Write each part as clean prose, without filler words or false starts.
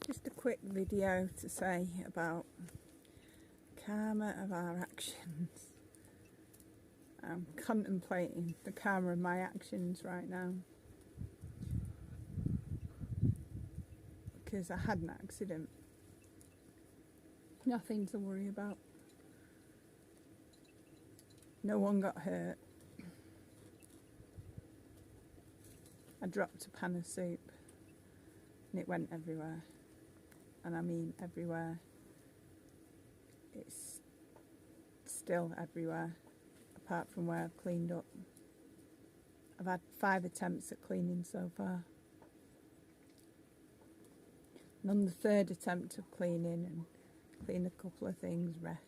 Just a quick video to say about karma of our actions. I'm contemplating the karma of my actions right now because I had an accident. Nothing to worry about. No one got hurt. I dropped a pan of soup and it went everywhere. And I mean everywhere. It's still everywhere, apart from where I've cleaned up. I've had 5 attempts at cleaning so far. And on the 3rd attempt of cleaning and clean a couple of things, rest.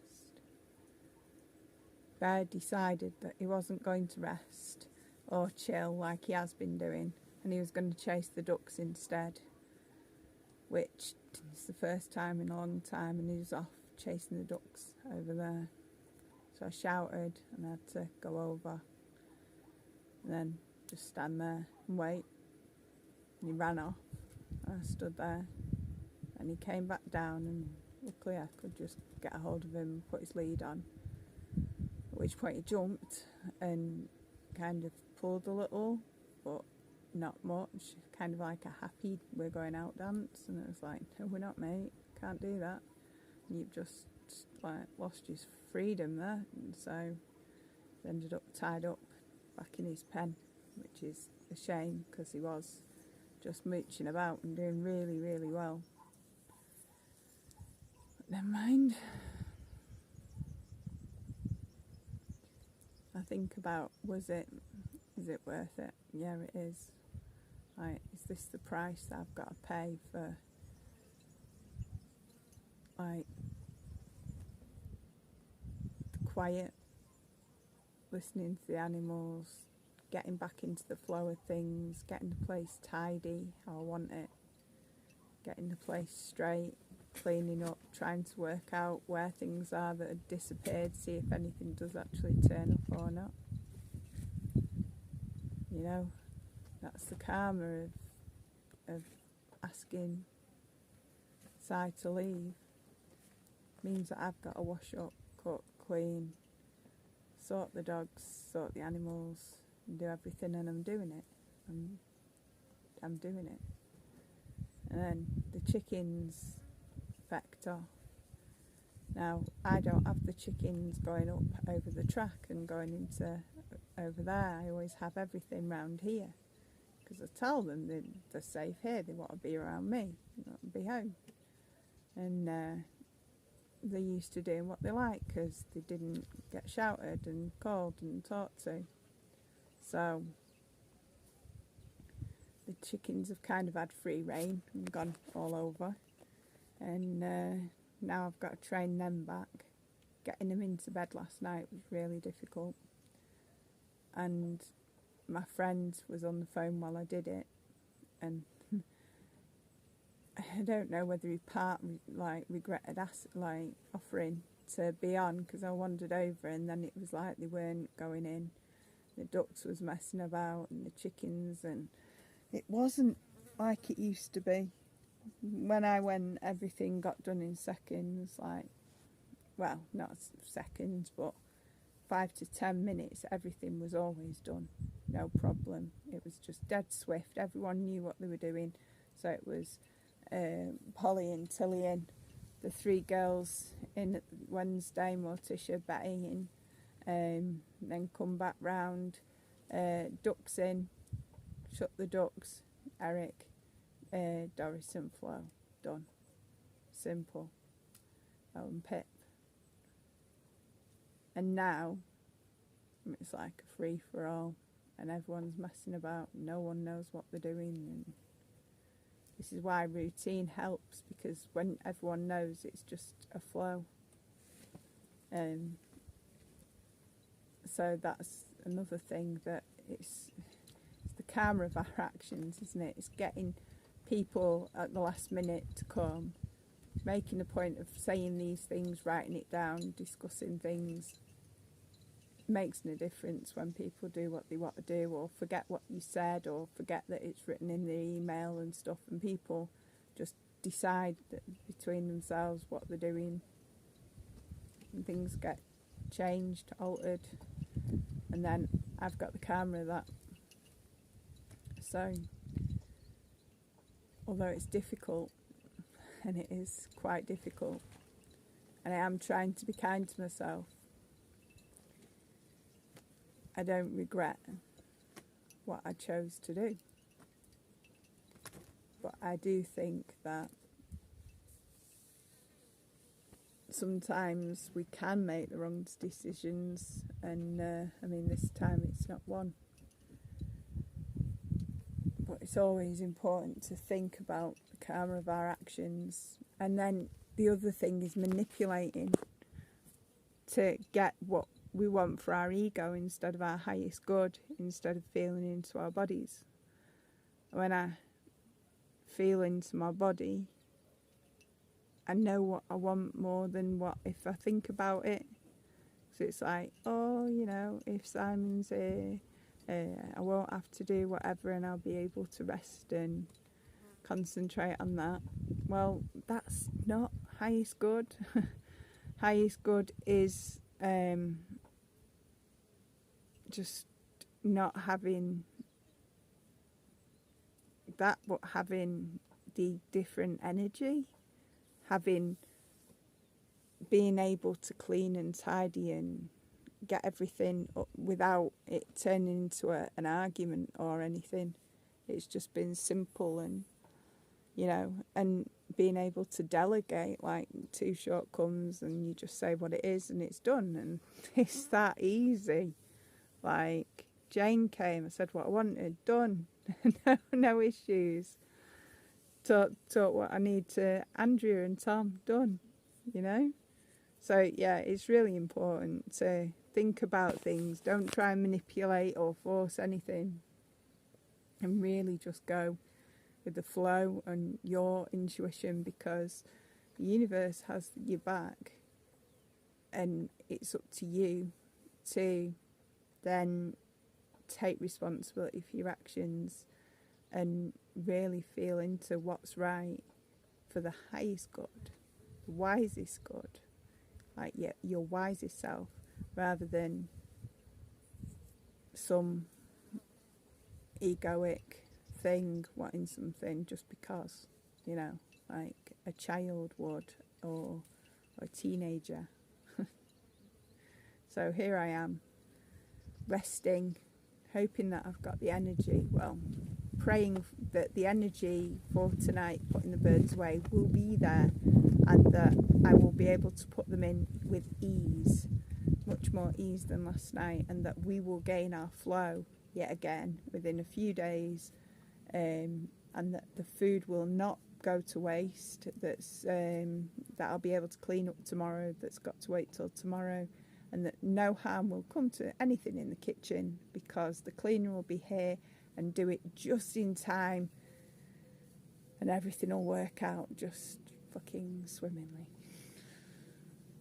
Bear decided that he wasn't going to rest or chill like he has been doing, and he was going to chase the ducks instead, which is the first time in a long time, and he was off chasing the ducks over there. So I shouted and I had to go over and then just stand there and wait. And he ran off. I stood there and he came back down, and luckily I could just get a hold of him and put his lead on, at which point he jumped and kind of pulled a little, but not much, kind of like a happy we're going out dance, and it was like, no, we're not, mate, can't do that. And you've just like lost his freedom there, and so he ended up tied up back in his pen, which is a shame because he was just mooching about and doing really, really well. But never mind. I think about, is it worth it? Yeah, it is. Like, is this the price that I've got to pay for, like, the quiet, listening to the animals, getting back into the flow of things, getting the place tidy how I want it, getting the place straight, cleaning up, trying to work out where things are that have disappeared, see if anything does actually turn up or not. You know, that's the karma of asking Si to leave. Means that I've got to wash up, cook, clean, sort the dogs, sort the animals, and do everything, and I'm doing it. I'm doing it. And then the chickens fecked off. Now, I don't have the chickens going up over the track and going into over there. I always have everything round here, because I tell them they're safe here, they want to be around me, they want to be home. And they're used to doing what they like because they didn't get shouted and called and talked to. So the chickens have kind of had free rein and gone all over, and now I've got to train them back. Getting them into bed last night was really difficult, and my friend was on the phone while I did it, and I don't know whether he regretted offering to be on, because I wandered over and then it was like they weren't going in. The ducks was messing about and the chickens, and it wasn't like it used to be. When I went, everything got done in seconds, like, well, not seconds, but 5 to 10 minutes, everything was always done, no problem. It was just dead swift, everyone knew what they were doing. So it was Polly and Tilly in, the 3 girls in Wednesday, Morticia, Betty in, then come back round, ducks in, shut the ducks, Eric, Doris and Flo, done. Simple. Oh, and Pip. And now it's like a free-for-all, and everyone's messing about, no one knows what they're doing, and this is why routine helps, because when everyone knows, it's just a flow. So that's another thing, that it's the karma of our actions, isn't it? It's getting people at the last minute to come, making a point of saying these things, writing it down, discussing things. It makes no difference when people do what they want to do, or forget what you said, or forget that it's written in the email and stuff, and people just decide that between themselves what they're doing, and things get changed, altered, and then I've got the camera that. So although it's difficult, and it is quite difficult, and I am trying to be kind to myself, I don't regret what I chose to do. But I do think that sometimes we can make the wrong decisions, and I mean, this time it's not one. But it's always important to think about the karma of our actions. And then the other thing is manipulating to get what we want for our ego instead of our highest good, instead of feeling into our bodies. When I feel into my body, I know what I want more than what if I think about it. So it's like, oh, you know, if Simon's here, I won't have to do whatever, and I'll be able to rest and concentrate on that. Well, that's not highest good. Highest good is just not having that, but having the different energy, being able to clean and tidy and get everything up without it turning into an argument or anything. It's just been simple, and you know, and being able to delegate, like 2 shortcomings, and you just say what it is and it's done, and it's that easy. Like, Jane came, I said what I wanted, done. no issues. Taught what I need to Andrea and Tom, done, you know. So yeah, it's really important to think about things. Don't try and manipulate or force anything, and really just go with the flow and your intuition, because the universe has your back, and it's up to you to then take responsibility for your actions and really feel into what's right for the highest good, the wisest good, like your wisest self, rather than some egoic thing wanting something just because, you know, like a child would, or a teenager. So here I am, resting, hoping that I've got the energy, well, praying that the energy for tonight, putting the birds away, will be there, and that I will be able to put them in with ease, much more ease than last night, and that we will gain our flow yet again within a few days, and that the food will not go to waste, that I'll be able to clean up tomorrow, that's got to wait till tomorrow, and that no harm will come to anything in the kitchen, because the cleaner will be here and do it just in time, and everything will work out just fucking swimmingly.